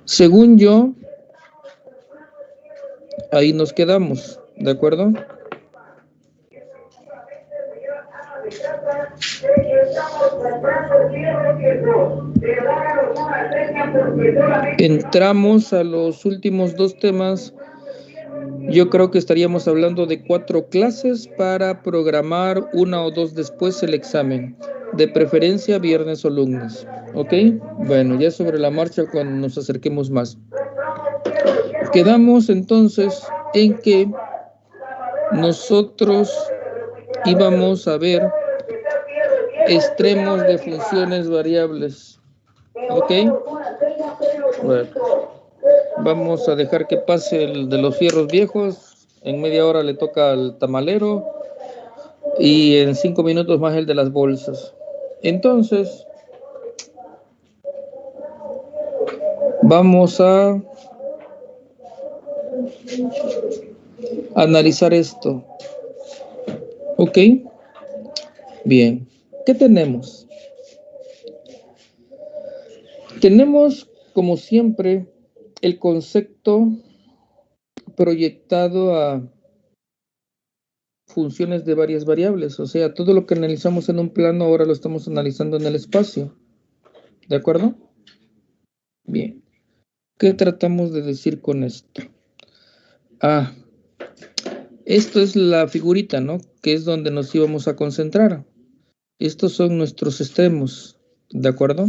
Según yo, ahí nos quedamos, ¿de acuerdo? Entramos a los últimos dos temas. Yo creo que estaríamos hablando de 4 clases para programar una o dos después el examen, de preferencia viernes o lunes, ¿ok? Bueno, ya sobre la marcha cuando nos acerquemos más. Quedamos entonces en que nosotros íbamos a ver extremos de funciones variables, ¿ok? Bueno, vamos a dejar que pase el de los fierros viejos. En media hora le toca al tamalero y en 5 minutos más el de las bolsas. Entonces, vamos a analizar esto. ¿Ok? Bien. ¿Qué tenemos? Tenemos, como siempre, el concepto proyectado a funciones de varias variables. O sea, todo lo que analizamos en un plano ahora lo estamos analizando en el espacio. ¿De acuerdo? Bien. ¿Qué tratamos de decir con esto? Esto es la figurita, ¿no? Que es donde nos íbamos a concentrar. Estos son nuestros extremos, ¿de acuerdo?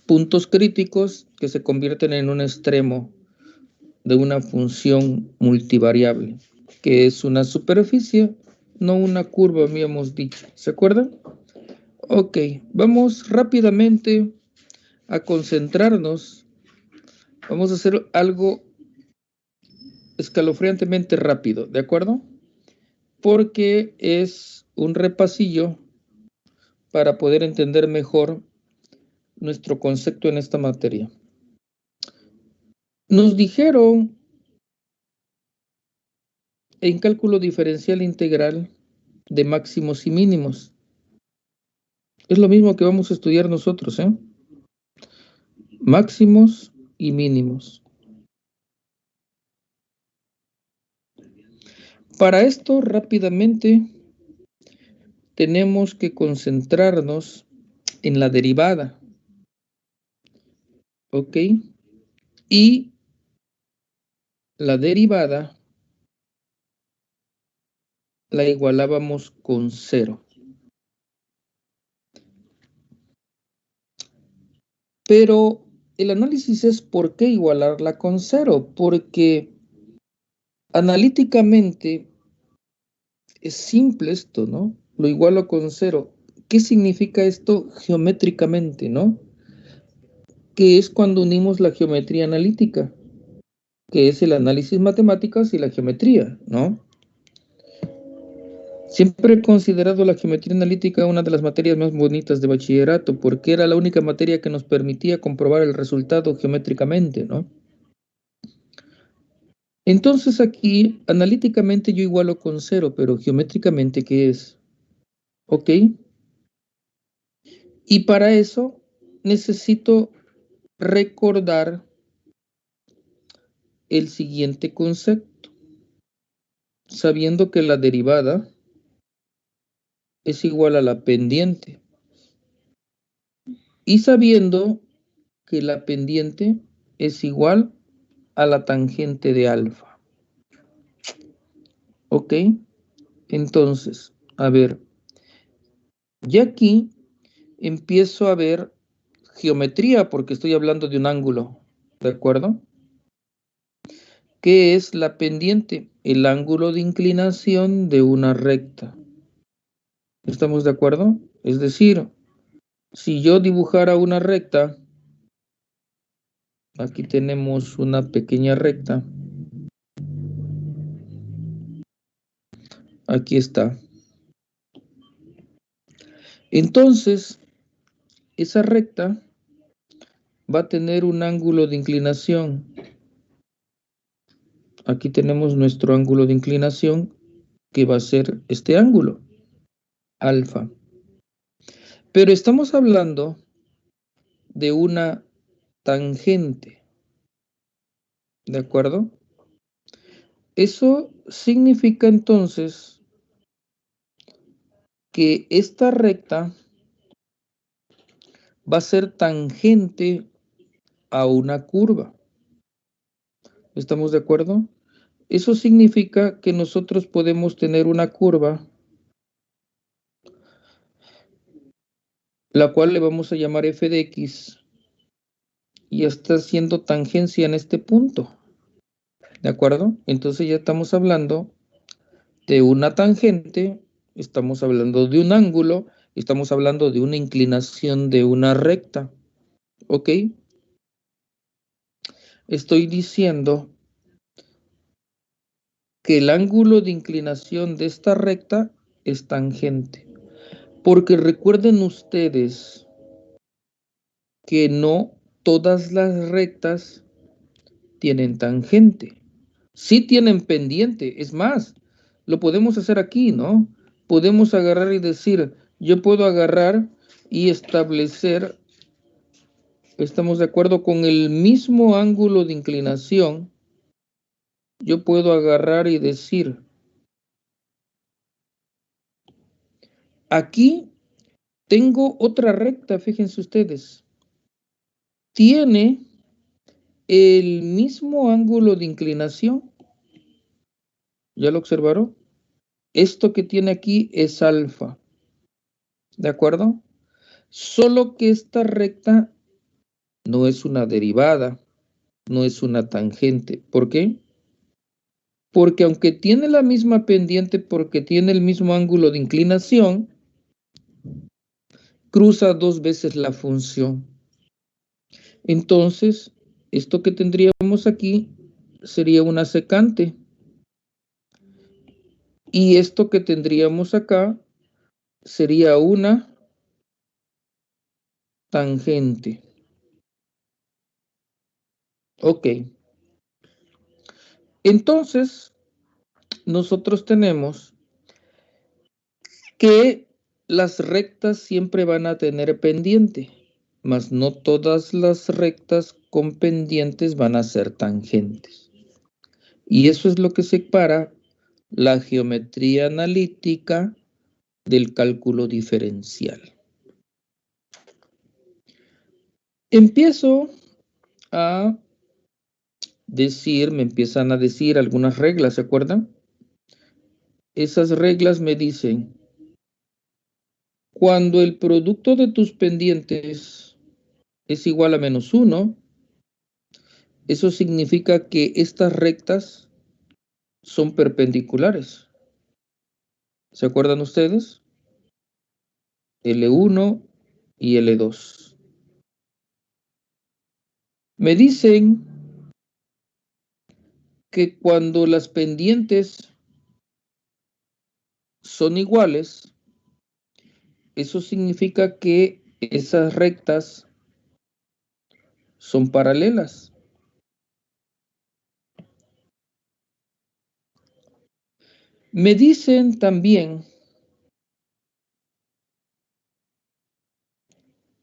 Puntos críticos que se convierten en un extremo de una función multivariable, que es una superficie, no una curva, habíamos dicho. ¿Se acuerdan? Ok, vamos rápidamente a concentrarnos. Vamos a hacer algo escalofriantemente rápido, ¿de acuerdo? Porque es un repasillo para poder entender mejor nuestro concepto en esta materia. Nos dijeron en cálculo diferencial integral de máximos y mínimos. Es lo mismo que vamos a estudiar nosotros, ¿eh? Máximos y mínimos. Para esto, rápidamente, tenemos que concentrarnos en la derivada. ¿Ok? Y la derivada la igualábamos con 0. Pero el análisis es ¿por qué igualarla con 0? Porque analíticamente es simple esto, ¿no? Lo igualo con 0. ¿Qué significa esto geométricamente, no? Que es cuando unimos la geometría analítica, que es el análisis matemáticas y la geometría, ¿no? Siempre he considerado la geometría analítica una de las materias más bonitas de bachillerato, porque era la única materia que nos permitía comprobar el resultado geométricamente, ¿no? Entonces aquí, analíticamente yo igualo con 0, pero geométricamente, ¿qué es? ¿Ok? Y para eso necesito recordar el siguiente concepto, sabiendo que la derivada es igual a la pendiente y sabiendo que la pendiente es igual a la tangente de alfa. ¿Ok? Entonces, a ver, ya aquí empiezo a ver geometría porque estoy hablando de un ángulo, ¿de acuerdo? ¿Qué es la pendiente? El ángulo de inclinación de una recta. ¿Estamos de acuerdo? Es decir, si yo dibujara una recta, aquí tenemos una pequeña recta. Aquí está. Entonces, esa recta va a tener un ángulo de inclinación. Aquí tenemos nuestro ángulo de inclinación, que va a ser este ángulo, alfa. Pero estamos hablando de una tangente. ¿De acuerdo? Eso significa entonces que esta recta va a ser tangente a una curva. ¿Estamos de acuerdo? Eso significa que nosotros podemos tener una curva, la cual le vamos a llamar f de x, y está haciendo tangencia en este punto. ¿De acuerdo? Entonces ya estamos hablando de una tangente, estamos hablando de un ángulo, estamos hablando de una inclinación de una recta. ¿Ok? Estoy diciendo que el ángulo de inclinación de esta recta es tangente. Porque recuerden ustedes que no todas las rectas tienen tangente. Sí tienen pendiente. Es más, lo podemos hacer aquí, ¿no? Podemos agarrar y decir, yo puedo agarrar y establecer, estamos de acuerdo con el mismo ángulo de inclinación, yo puedo agarrar y decir, aquí tengo otra recta, fíjense ustedes, tiene el mismo ángulo de inclinación. ¿Ya lo observaron? Esto que tiene aquí es alfa. ¿De acuerdo? Solo que esta recta no es una derivada, no es una tangente. ¿Por qué? Porque aunque tiene la misma pendiente, porque tiene el mismo ángulo de inclinación, cruza dos veces la función. Entonces, esto que tendríamos aquí sería una secante. Y esto que tendríamos acá sería una tangente. Ok. Entonces, nosotros tenemos que las rectas siempre van a tener pendiente, mas no todas las rectas con pendientes van a ser tangentes. Y eso es lo que separa la geometría analítica del cálculo diferencial. Empiezo a decir, me empiezan a decir algunas reglas, ¿se acuerdan? Esas reglas me dicen, cuando el producto de tus pendientes es igual a -1, eso significa que estas rectas son perpendiculares. ¿Se acuerdan ustedes? L1 y L2. Me dicen que cuando las pendientes son iguales, eso significa que esas rectas son paralelas. Me dicen también,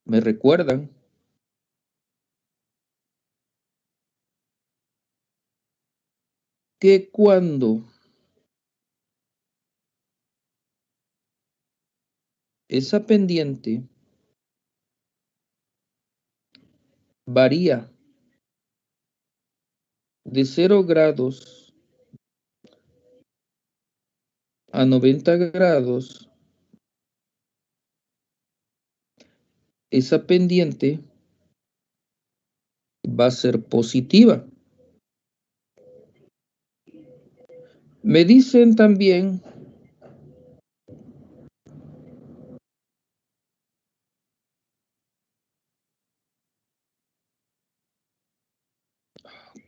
me recuerdan, que cuando esa pendiente varía de 0 grados a 90 grados, esa pendiente va a ser positiva. Me dicen también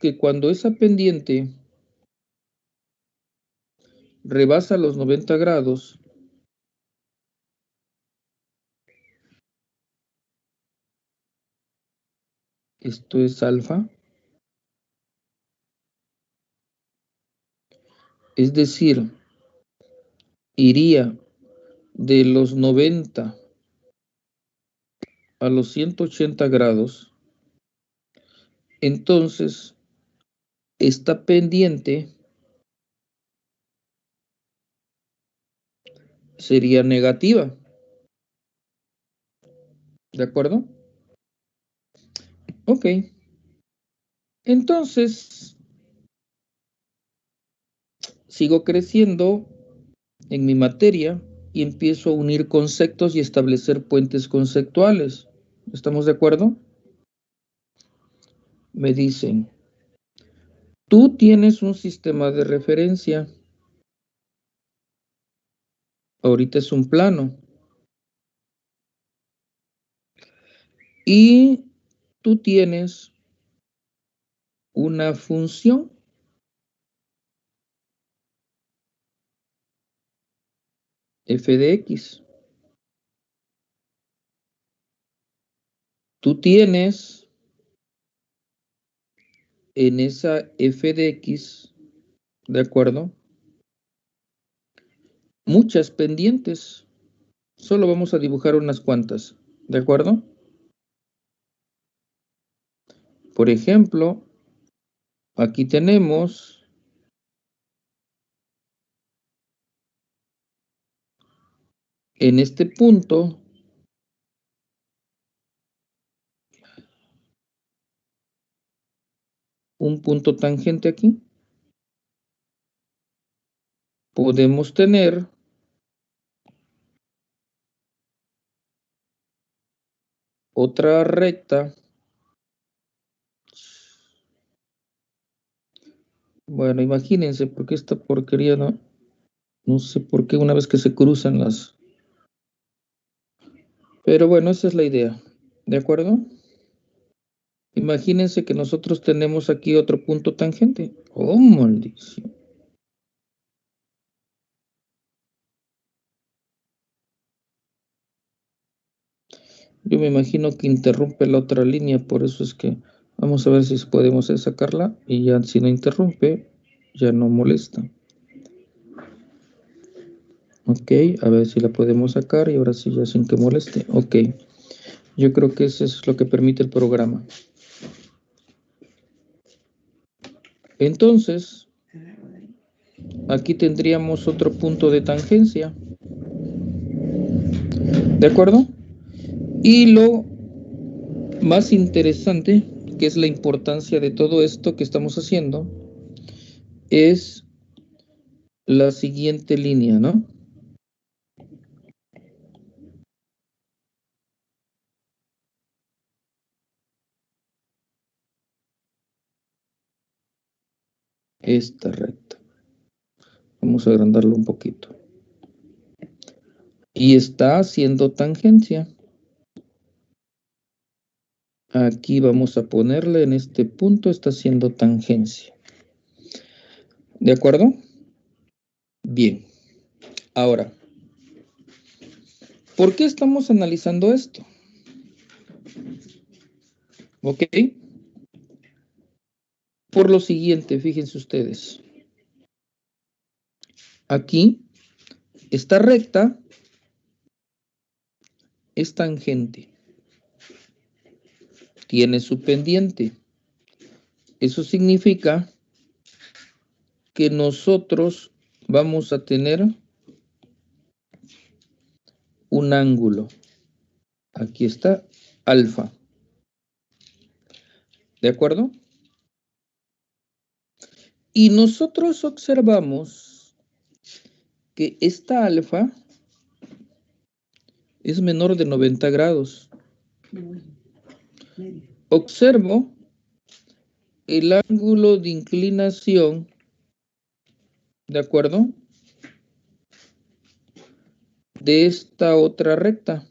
que cuando esa pendiente rebasa los 90 grados, esto es alfa, es decir, iría de los 90 a los 180 grados, entonces esta pendiente sería negativa. ¿De acuerdo? Ok. Entonces, sigo creciendo en mi materia y empiezo a unir conceptos y establecer puentes conceptuales. ¿Estamos de acuerdo? Me dicen, tú tienes un sistema de referencia. Ahorita es un plano. Y tú tienes una función. F de X. Tú tienes en esa F de X, ¿de acuerdo? Muchas pendientes. Solo vamos a dibujar unas cuantas, ¿de acuerdo? Por ejemplo, aquí tenemos en este punto un punto tangente aquí. Podemos tener otra recta. Bueno, imagínense, porque esta porquería no sé por qué una vez que se cruzan las... Pero bueno, esa es la idea, ¿de acuerdo? Imagínense que nosotros tenemos aquí otro punto tangente. ¡Oh, maldición! Yo me imagino que interrumpe la otra línea, por eso es que vamos a ver si podemos sacarla y ya si no interrumpe, ya no molesta. Ok, a ver si la podemos sacar y ahora sí ya sin que moleste. Ok, yo creo que eso es lo que permite el programa. Entonces, aquí tendríamos otro punto de tangencia. ¿De acuerdo? Y lo más interesante, que es la importancia de todo esto que estamos haciendo, es la siguiente línea, ¿no? Esta recta. Vamos a agrandarlo un poquito. Y está haciendo tangencia. Aquí vamos a ponerle en este punto, está haciendo tangencia. ¿De acuerdo? Bien. Ahora, ¿por qué estamos analizando esto? ¿Ok? Por lo siguiente, fíjense ustedes. Aquí, esta recta es tangente. Tiene su pendiente. Eso significa que nosotros vamos a tener un ángulo. Aquí está alfa. ¿De acuerdo? Y nosotros observamos que esta alfa es menor de 90 grados. Observo el ángulo de inclinación, ¿de acuerdo? De esta otra recta.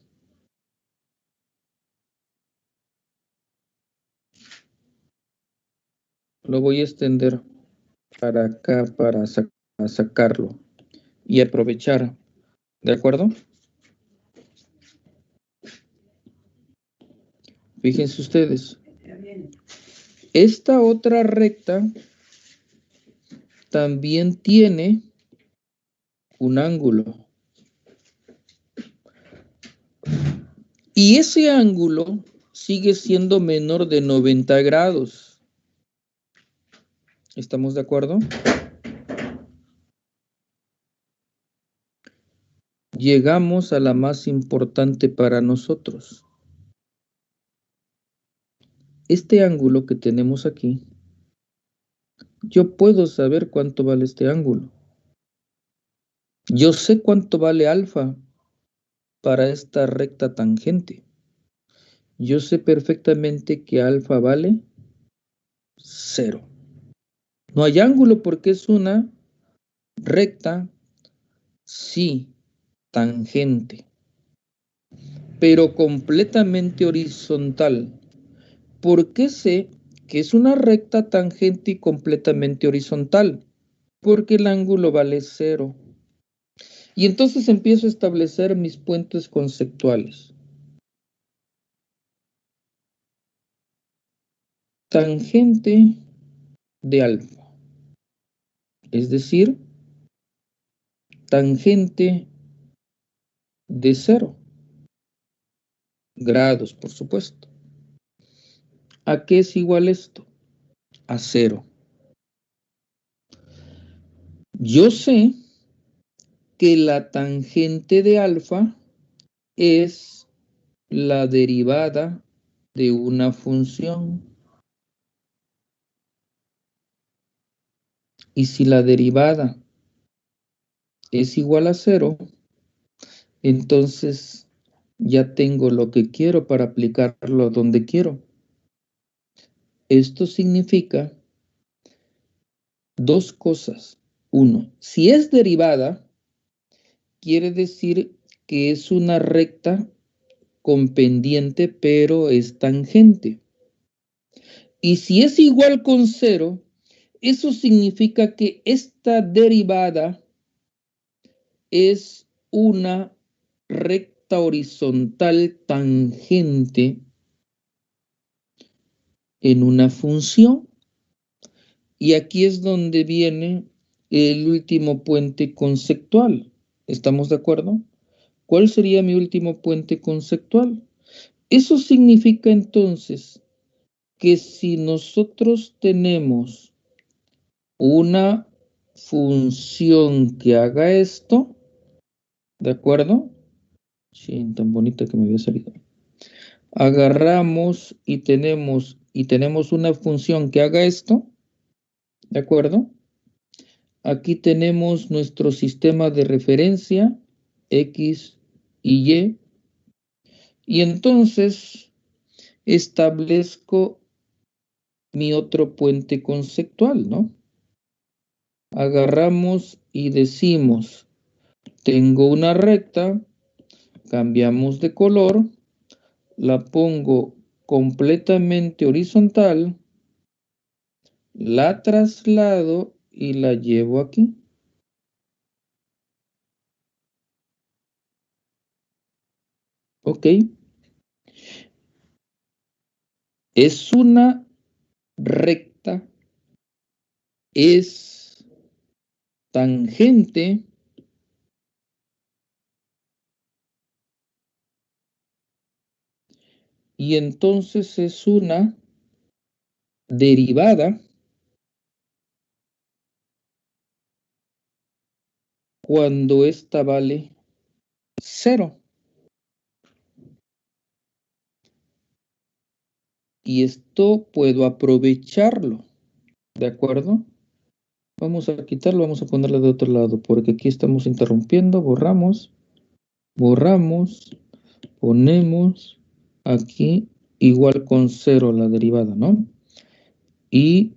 Lo voy a extender para acá para sacarlo y aprovechar, ¿de acuerdo? Fíjense ustedes. Esta otra recta también tiene un ángulo. Y ese ángulo sigue siendo menor de 90 grados. ¿Estamos de acuerdo? Llegamos a la más importante para nosotros. Este ángulo que tenemos aquí, yo puedo saber cuánto vale este ángulo. Yo sé cuánto vale alfa para esta recta tangente. Yo sé perfectamente que alfa vale 0. No hay ángulo porque es una recta, sí, tangente, pero completamente horizontal. ¿Por qué sé que es una recta tangente y completamente horizontal? Porque el ángulo vale 0. Y entonces empiezo a establecer mis puentes conceptuales. Tangente de alfa, es decir, tangente de 0 grados, por supuesto. ¿A qué es igual esto? A 0. Yo sé que la tangente de alfa es la derivada de una función. Y si la derivada es igual a 0, entonces ya tengo lo que quiero para aplicarlo donde quiero. Esto significa dos cosas. Uno, si es derivada, quiere decir que es una recta con pendiente, pero es tangente. Y si es igual con 0, eso significa que esta derivada es una recta horizontal tangente en una función. Y aquí es donde viene el último puente conceptual. ¿Estamos de acuerdo? ¿Cuál sería mi último puente conceptual? Eso significa entonces que si nosotros tenemos una función que haga esto, ¿de acuerdo? Sí, tan bonita que me había salido. Agarramos y tenemos una función que haga esto, ¿de acuerdo? Aquí tenemos nuestro sistema de referencia, X y Y, y entonces establezco mi otro puente conceptual, ¿no? Agarramos y decimos, tengo una recta, cambiamos de color, la pongo completamente horizontal, la traslado y la llevo aquí. Ok. Es una recta, es tangente y entonces es una derivada cuando esta vale 0. Y esto puedo aprovecharlo, ¿de acuerdo? Vamos a quitarlo, vamos a ponerlo de otro lado, porque aquí estamos interrumpiendo, borramos, ponemos aquí igual con 0 la derivada, ¿no? Y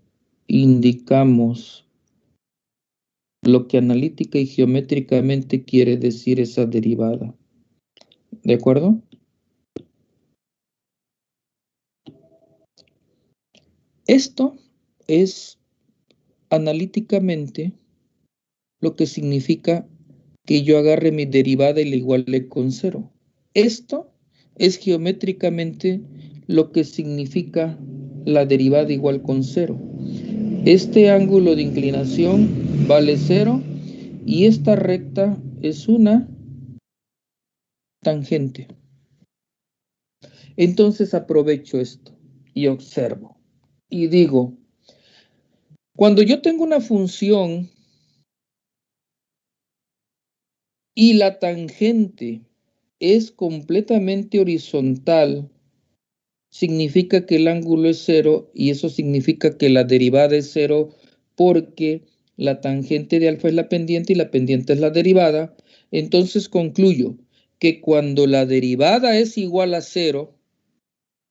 indicamos lo que analítica y geométricamente quiere decir esa derivada. ¿De acuerdo? Esto es analíticamente lo que significa que yo agarre mi derivada y la iguale con 0. Esto es geométricamente lo que significa la derivada igual con 0. Este ángulo de inclinación vale 0 y esta recta es una tangente. Entonces aprovecho esto y observo y digo, Cuando yo tengo una función y la tangente es completamente horizontal, significa que el ángulo es 0 y eso significa que la derivada es 0 porque la tangente de alfa es la pendiente y la pendiente es la derivada. Entonces concluyo que cuando la derivada es igual a 0,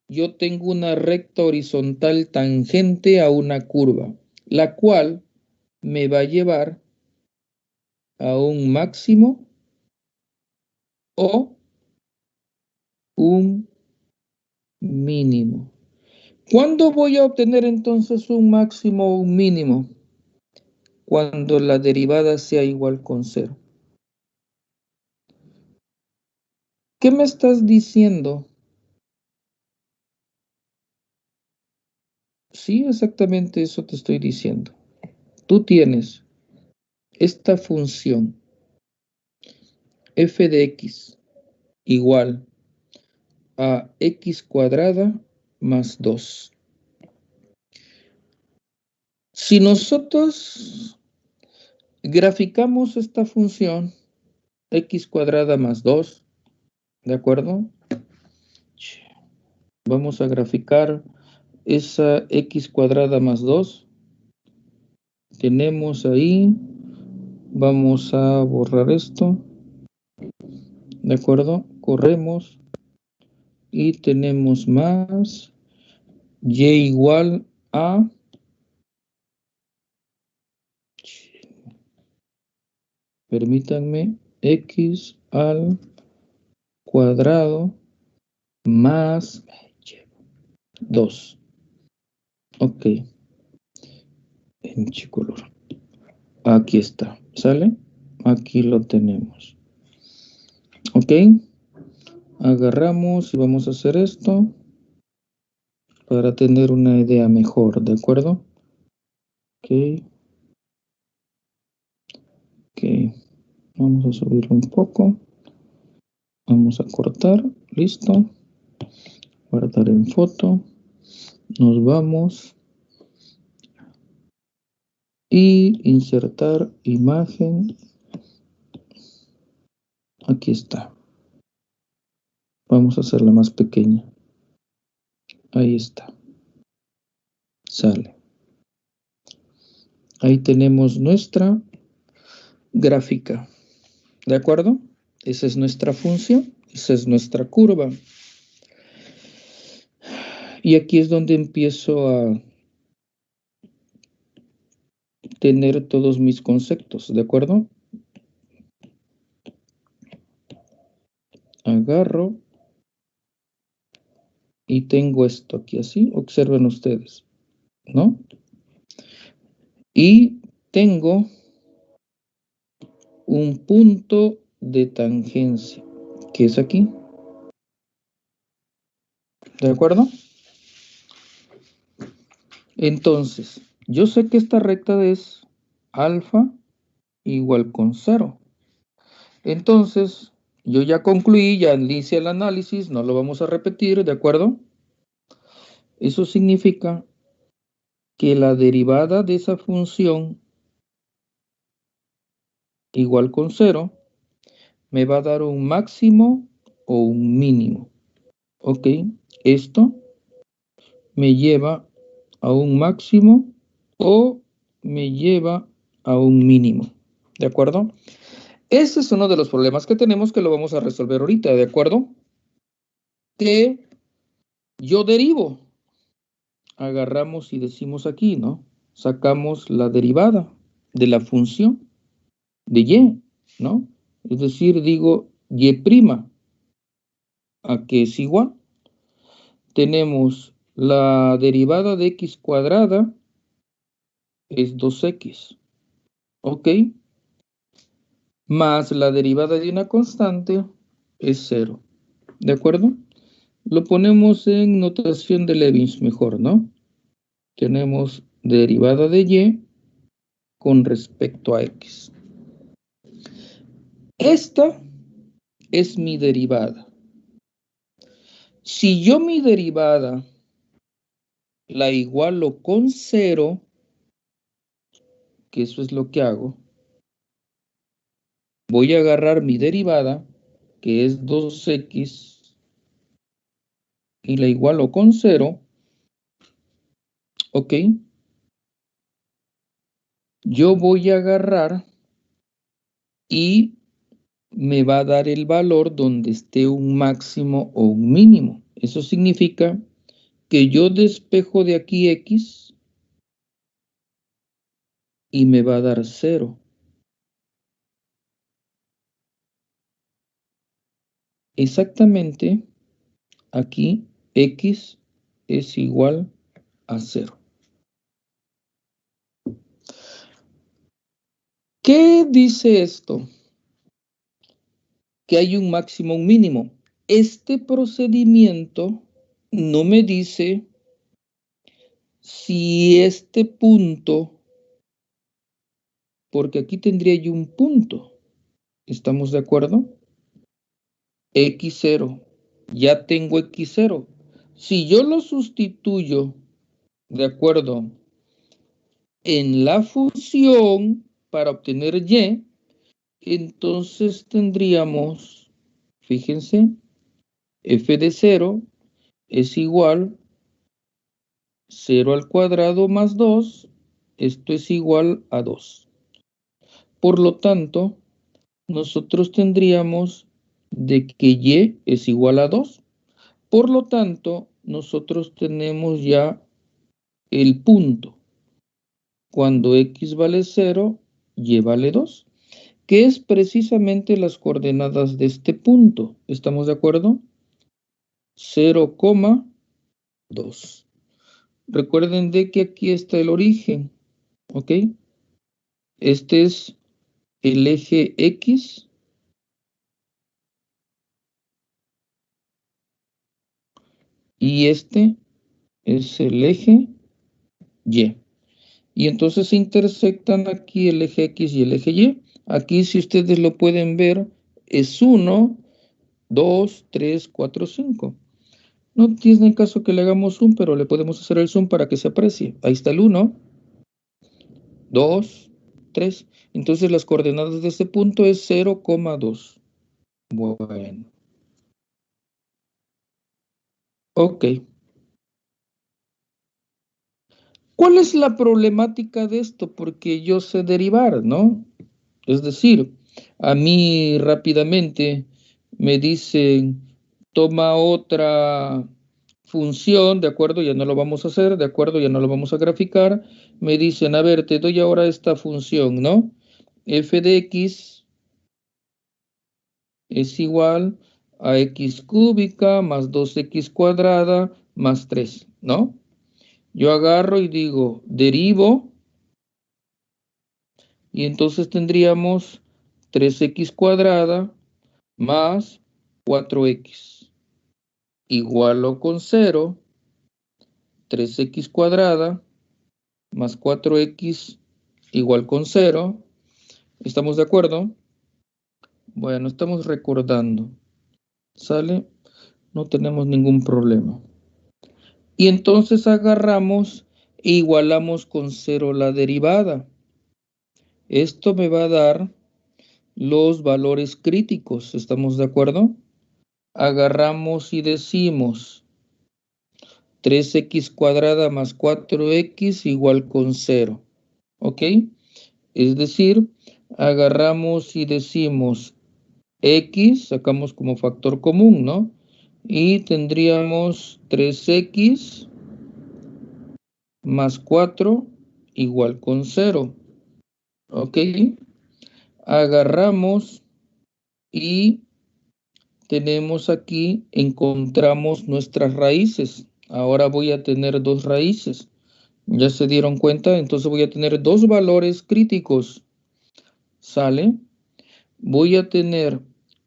yo tengo una recta horizontal tangente a una curva, la cual me va a llevar a un máximo o un mínimo. ¿Cuándo voy a obtener entonces un máximo o un mínimo? Cuando la derivada sea igual con 0. ¿Qué me estás diciendo? Sí, exactamente eso te estoy diciendo. Tú tienes esta función f de x igual a x cuadrada más 2. Si nosotros graficamos esta función x cuadrada más 2, ¿de acuerdo? Vamos a graficar esa x cuadrada más 2. Tenemos ahí, vamos a borrar esto, ¿de acuerdo? Corremos y tenemos más y igual a, permítanme, x al cuadrado más 2. Ok, en color. Aquí está, ¿sale? Aquí lo tenemos. Ok, agarramos y vamos a hacer esto para tener una idea mejor, ¿de acuerdo? Ok, ok, vamos a subir un poco. Vamos a cortar, listo. Guardar en foto. Nos vamos. Y insertar imagen. Aquí está. Vamos a hacerla más pequeña. Ahí está. Sale. Ahí tenemos nuestra gráfica. ¿De acuerdo? Esa es nuestra función. Esa es nuestra curva. Y aquí es donde empiezo a tener todos mis conceptos. ¿De acuerdo? Agarro. Y tengo esto aquí así. Observen ustedes. ¿No? Y tengo un punto de tangencia, que es aquí. ¿De acuerdo? Entonces, yo sé que esta recta es alfa igual con 0. Entonces, yo ya concluí, ya hice el análisis, no lo vamos a repetir, ¿de acuerdo? Eso significa que la derivada de esa función igual con 0 me va a dar un máximo o un mínimo. Ok, esto me lleva a un máximo o me lleva a un mínimo. ¿De acuerdo? Ese es uno de los problemas que tenemos que lo vamos a resolver ahorita, ¿de acuerdo? Que yo derivo. Agarramos y decimos aquí, ¿no? Sacamos la derivada de la función de y, ¿no? Es decir, digo y', a que es igual. Tenemos la derivada de x cuadrada es 2x, ¿ok? Más la derivada de una constante es 0, ¿de acuerdo? Lo ponemos en notación de Leibniz mejor, ¿no? Tenemos derivada de y con respecto a x. Esta es mi derivada. Si yo mi derivada la igualo con 0, que eso es lo que hago, voy a agarrar mi derivada, que es 2x, y la igualo con 0, ¿ok? Yo voy a agarrar y me va a dar el valor donde esté un máximo o un mínimo. Eso significa que yo despejo de aquí x y me va a dar 0. Exactamente aquí x es igual a 0. ¿Qué dice esto? Que hay un máximo, un mínimo. Este procedimiento no me dice si este punto, porque aquí tendría yo un punto, ¿estamos de acuerdo? X0, ya tengo X0. Si yo lo sustituyo, de acuerdo, en la función para obtener Y, entonces tendríamos, fíjense, f de 0 es igual 0 al cuadrado más 2, esto es igual a 2. Por lo tanto, nosotros tendríamos de que Y es igual a 2. Por lo tanto, nosotros tenemos ya el punto. Cuando X vale 0, Y vale 2, que es precisamente las coordenadas de este punto. ¿Estamos de acuerdo? 0,2. Recuerden de que aquí está el origen, ¿ok? Este es el eje X y este es el eje Y. Y entonces se intersectan aquí el eje X y el eje Y. Aquí, si ustedes lo pueden ver, es 1, 2, 3, 4, 5. No tiene caso que le hagamos zoom, pero le podemos hacer el zoom para que se aprecie. Ahí está el 1, 2, 3. Entonces las coordenadas de este punto es 0,2. Bueno. Ok. ¿Cuál es la problemática de esto? Porque yo sé derivar, ¿no? Es decir, a mí rápidamente me dicen, toma otra función, ¿de acuerdo? Ya no lo vamos a hacer, ¿de acuerdo? Ya no lo vamos a graficar. Me dicen, a ver, te doy ahora esta función, ¿no? F de x es igual a x cúbica más 2x cuadrada más 3, ¿no? Yo agarro y digo, derivo, y entonces tendríamos 3x cuadrada más 4x igual con 0, 3x cuadrada más 4x igual con 0. ¿Estamos de acuerdo? Bueno, estamos recordando. ¿Sale? No tenemos ningún problema. Y entonces agarramos e igualamos con 0 la derivada. Esto me va a dar los valores críticos. ¿Estamos de acuerdo? Agarramos y decimos 3x cuadrada más 4x igual con 0. ¿Ok? Es decir, agarramos y decimos x, sacamos como factor común, ¿no? Y tendríamos 3x más 4 igual con 0. ¿Ok? Agarramos y tenemos aquí, encontramos nuestras raíces. Ahora voy a tener dos raíces. ¿Ya se dieron cuenta? Entonces voy a tener dos valores críticos. ¿Sale? Voy a tener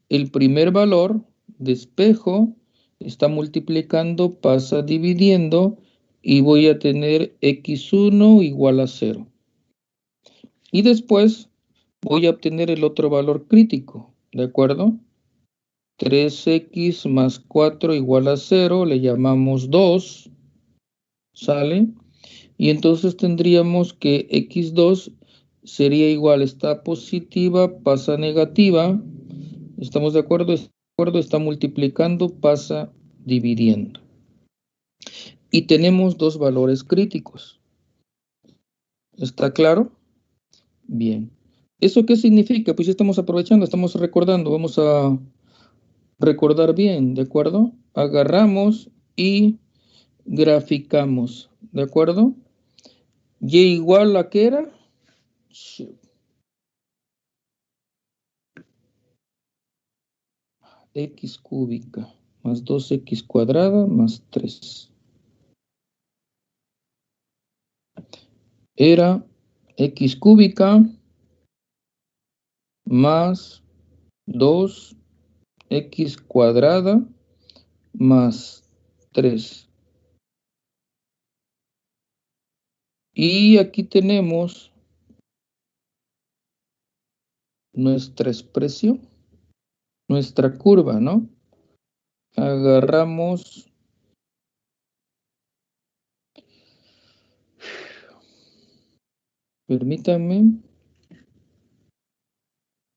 el primer valor, despejo, está multiplicando, pasa dividiendo, y voy a tener x1 igual a 0. Y después voy a obtener el otro valor crítico, ¿de acuerdo? 3x más 4 igual a 0, le llamamos 2, ¿sale? Y entonces tendríamos que x2 sería igual, está positiva, pasa a negativa. ¿Estamos de acuerdo? Está multiplicando, pasa dividiendo. Y tenemos dos valores críticos. ¿Está claro? Bien. ¿Eso qué significa? Pues ya estamos aprovechando, estamos recordando. Vamos a recordar bien, ¿de acuerdo? Agarramos y graficamos, ¿de acuerdo? Y igual a ¿qué era? X cúbica más 2x cuadrada más 3. Era x cúbica más 2x cuadrada más 3. Y aquí tenemos nuestra expresión, nuestra curva, ¿no? Agarramos. Permítanme,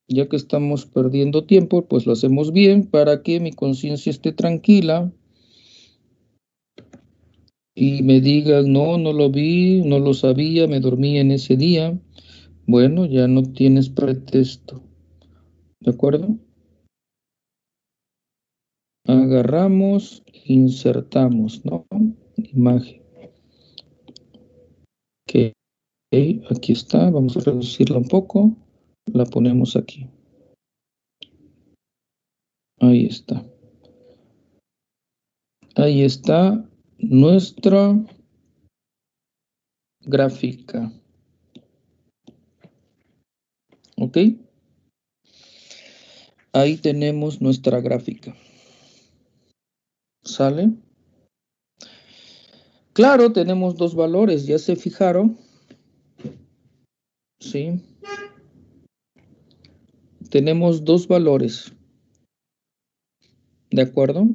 ya que estamos perdiendo tiempo, pues lo hacemos bien para que mi conciencia esté tranquila y me digan, no, no lo vi, no lo sabía, me dormí en ese día. Bueno, ya no tienes pretexto. ¿De acuerdo? Agarramos, insertamos, ¿no? Imagen. Ok, aquí está. Vamos a reducirla un poco. La ponemos aquí. Ahí está. Ahí está nuestra gráfica. ¿Ok? Ahí tenemos nuestra gráfica. ¿Sale? Claro, tenemos dos valores, ¿ya se fijaron? Sí. Tenemos dos valores. ¿De acuerdo?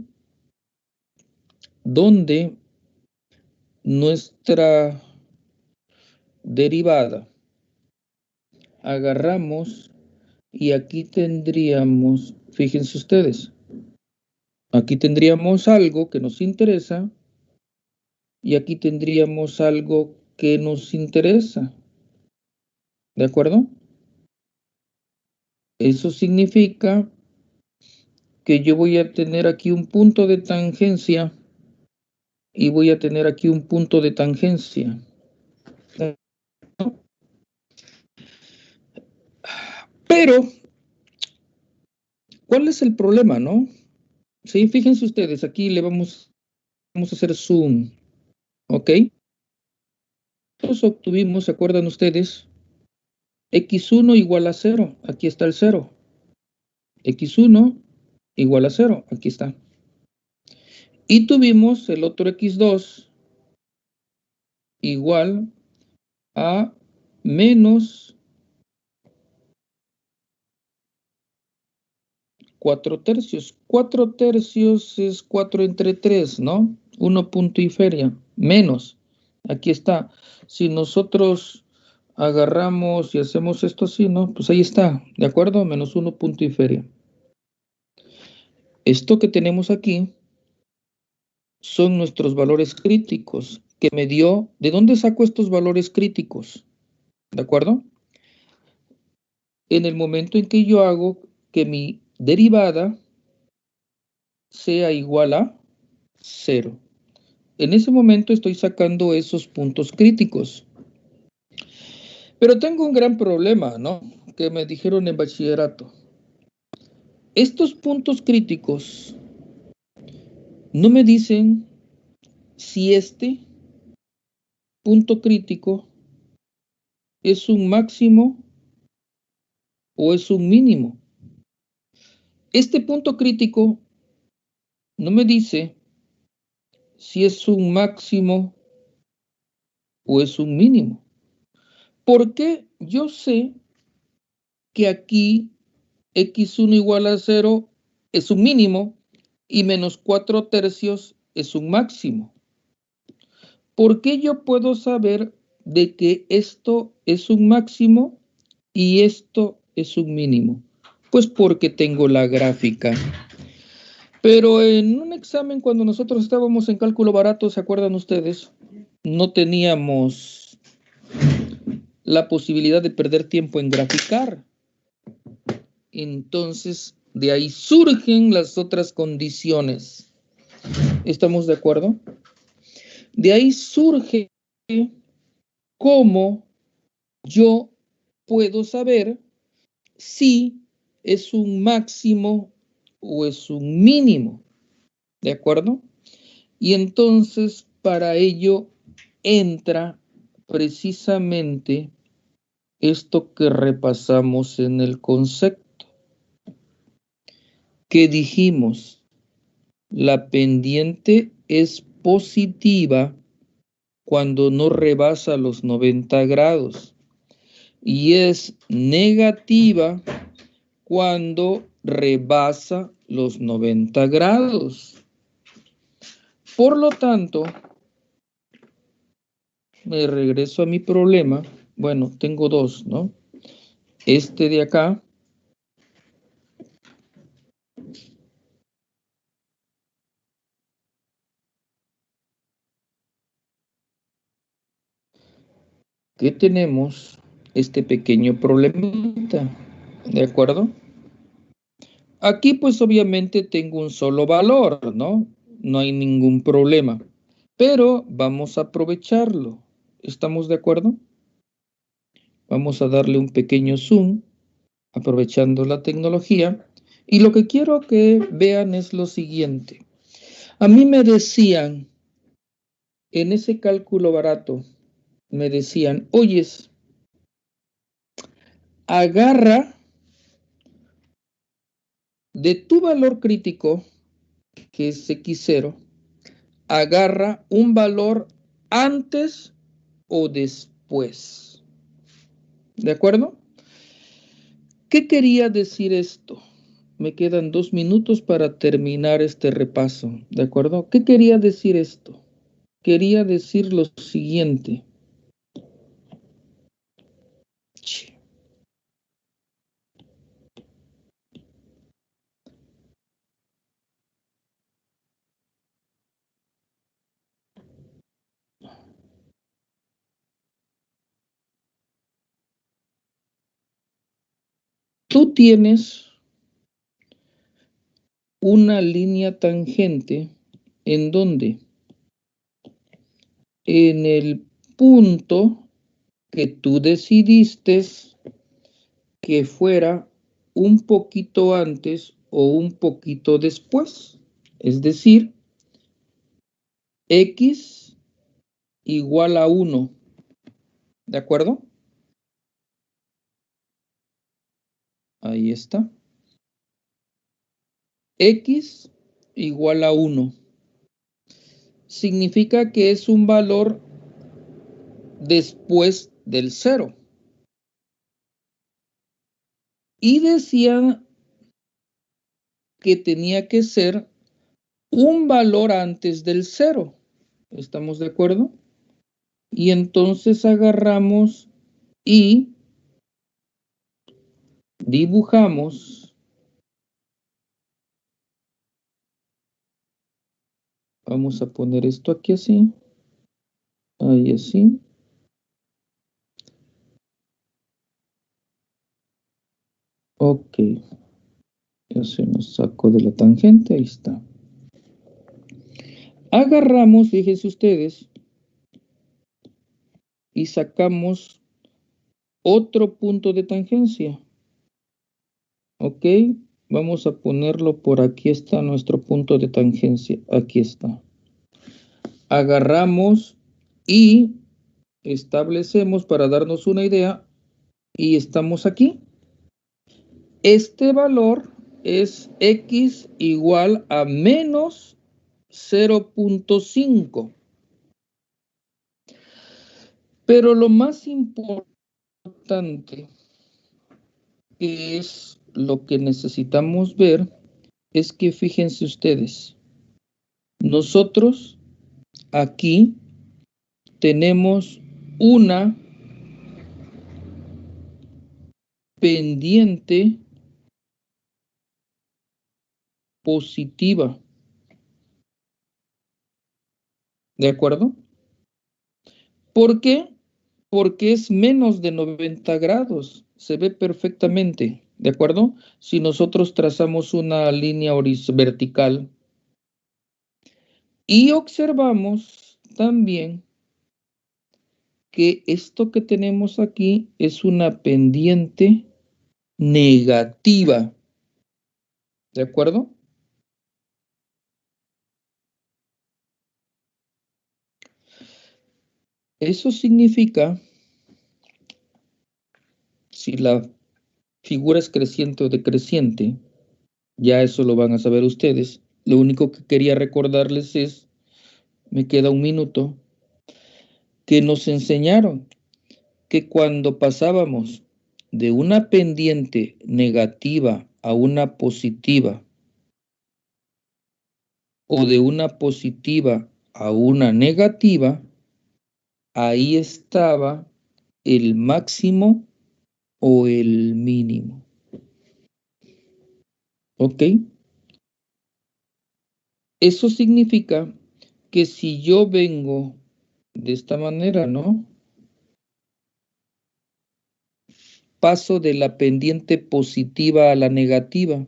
Donde nuestra derivada agarramos y aquí tendríamos, fíjense ustedes, aquí tendríamos algo que nos interesa y aquí tendríamos algo que nos interesa. ¿De acuerdo? Eso significa que yo voy a tener aquí un punto de tangencia y voy a tener aquí un punto de tangencia. Pero, ¿cuál es el problema, no? Sí, fíjense ustedes, aquí le vamos a hacer zoom, ¿ok? Nosotros obtuvimos, ¿se acuerdan ustedes? X1 igual a 0, aquí está el 0. X1 igual a 0, aquí está. Y tuvimos el otro X2 igual a menos 4 tercios. 4 tercios es 4 entre 3, ¿no? 1 punto y feria. Menos. Aquí está. Si nosotros agarramos y hacemos esto así, ¿no? Pues ahí está. ¿De acuerdo? Menos 1 punto y feria. Esto que tenemos aquí son nuestros valores críticos que me dio. ¿De dónde saco estos valores críticos? ¿De acuerdo? En el momento en que yo hago que mi derivada sea igual a 0. En ese momento estoy sacando esos puntos críticos. Pero tengo un gran problema, ¿no? Que me dijeron en bachillerato. Estos puntos críticos no me dicen si este punto crítico es un máximo o es un mínimo. Este punto crítico no me dice si es un máximo o es un mínimo. Porque yo sé que aquí x1 igual a 0 es un mínimo y menos 4 tercios es un máximo. ¿Por qué yo puedo saber de que esto es un máximo y esto es un mínimo? Pues porque tengo la gráfica. Pero en un examen, cuando nosotros estábamos en cálculo barato, ¿se acuerdan ustedes? No teníamos la posibilidad de perder tiempo en graficar. Entonces, de ahí surgen las otras condiciones. ¿Estamos de acuerdo? De ahí surge cómo yo puedo saber si es un máximo o es un mínimo. ¿De acuerdo? Y entonces para ello entra precisamente esto que repasamos en el concepto, que dijimos, la pendiente es positiva cuando no rebasa los 90 grados y es negativa cuando rebasa los 90 grados. Por lo tanto, me regreso a mi problema. Bueno, tengo dos, ¿no? Este de acá. Que tenemos este pequeño problemita, ¿de acuerdo? Aquí pues obviamente tengo un solo valor, ¿no? No hay ningún problema, pero vamos a aprovecharlo. ¿Estamos de acuerdo? Vamos a darle un pequeño zoom, aprovechando la tecnología. Y lo que quiero que vean es lo siguiente. A mí me decían, en ese cálculo barato, me decían, oyes, agarra de tu valor crítico, que es X0, agarra un valor antes o después. ¿De acuerdo? ¿Qué quería decir esto? Me quedan 2 minutos para terminar este repaso. ¿De acuerdo? ¿Qué quería decir esto? Quería decir lo siguiente. Tú tienes una línea tangente en donde en el punto que tú decidiste que fuera un poquito antes o un poquito después. Es decir, x igual a 1. ¿De acuerdo? Ahí está. X igual a 1. Significa que es un valor después del 0. Y decía que tenía que ser un valor antes del 0. ¿Estamos de acuerdo? Y entonces agarramos y dibujamos. Vamos a poner esto aquí así. Ahí así. Ok. Ya se nos sacó de la tangente. Ahí está. Agarramos, fíjense ustedes, y sacamos otro punto de tangencia. Ok. Vamos a ponerlo por aquí. Está nuestro punto de tangencia. Aquí está. Agarramos y establecemos para darnos una idea. Y estamos aquí. Este valor es x igual a menos 0.5. Pero lo más importante, que es lo que necesitamos ver, es que fíjense ustedes, nosotros aquí tenemos una pendiente positiva. ¿De acuerdo? ¿Por qué? Porque es menos de 90 grados. Se ve perfectamente. ¿De acuerdo? Si nosotros trazamos una línea vertical y observamos también que esto que tenemos aquí es una pendiente negativa. ¿De acuerdo? Eso significa, si la figura es creciente o decreciente, ya eso lo van a saber ustedes. Lo único que quería recordarles es, me queda un minuto, que nos enseñaron que cuando pasábamos de una pendiente negativa a una positiva, o de una positiva a una negativa, ahí estaba el máximo o el mínimo. ¿Ok? Eso significa que si yo vengo de esta manera, ¿no? Paso de la pendiente positiva a la negativa.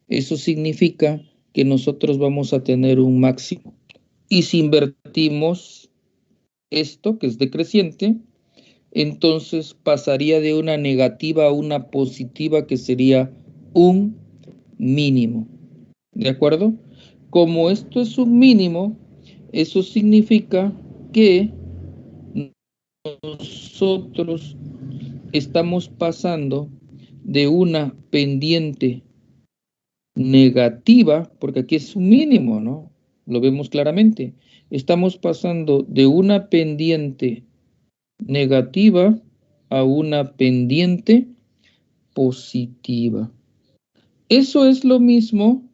Eso significa que nosotros vamos a tener un máximo. Y si invertimos esto, que es decreciente, entonces pasaría de una negativa a una positiva, que sería un mínimo. ¿De acuerdo? Como esto es un mínimo, eso significa que nosotros estamos pasando de una pendiente negativa, porque aquí es un mínimo, ¿no? Lo vemos claramente. Estamos pasando de una pendiente negativa a una pendiente positiva. Eso es lo mismo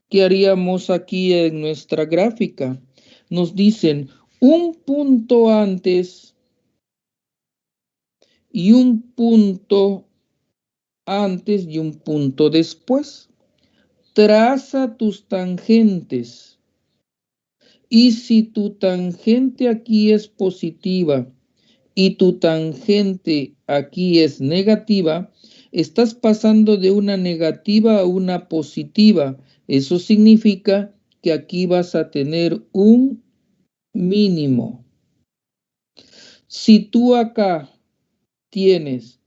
que haríamos aquí en nuestra gráfica. Nos dicen un punto antes y un punto antes y un punto después. Traza tus tangentes. Y si tu tangente aquí es positiva y tu tangente aquí es negativa, estás pasando de una negativa a una positiva. Eso significa que aquí vas a tener un mínimo. Si tú acá tienes,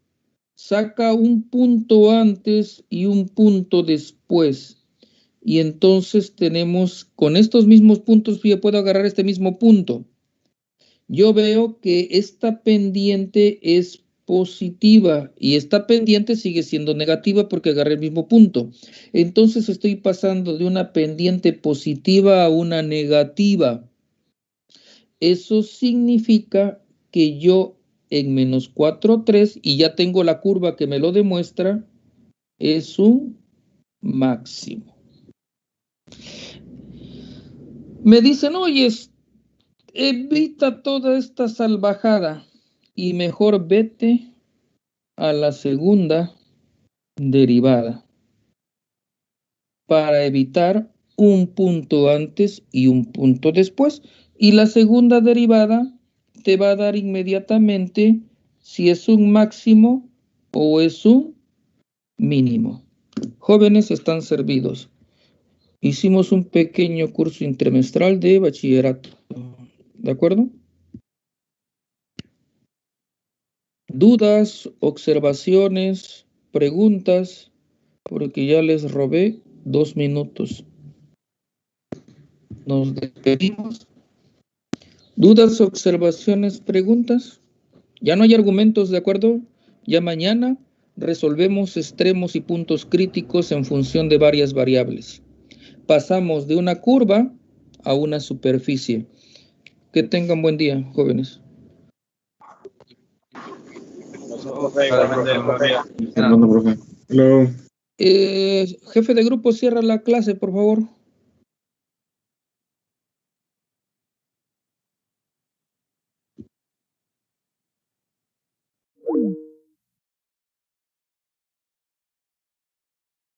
saca un punto antes y un punto después, y entonces tenemos, con estos mismos puntos, yo puedo agarrar este mismo punto. Yo veo que esta pendiente es positiva y esta pendiente sigue siendo negativa porque agarré el mismo punto. Entonces estoy pasando de una pendiente positiva a una negativa. Eso significa que yo en menos 4, 3, y ya tengo la curva que me lo demuestra, es un máximo. Me dicen, oye, evita toda esta salvajada y mejor vete a la segunda derivada para evitar un punto antes y un punto después. Y la segunda derivada te va a dar inmediatamente si es un máximo o es un mínimo. Jóvenes, están servidos. Hicimos un pequeño curso intermestral de bachillerato. ¿De acuerdo? Dudas, observaciones, preguntas, porque ya les robé 2 minutos. Nos despedimos. Dudas, observaciones, preguntas. Ya no hay argumentos, ¿de acuerdo? Ya mañana resolvemos extremos y puntos críticos en función de varias variables. Pasamos de una curva a una superficie. Que tengan buen día, jóvenes. Hello. Jefe de grupo, cierra la clase, por favor.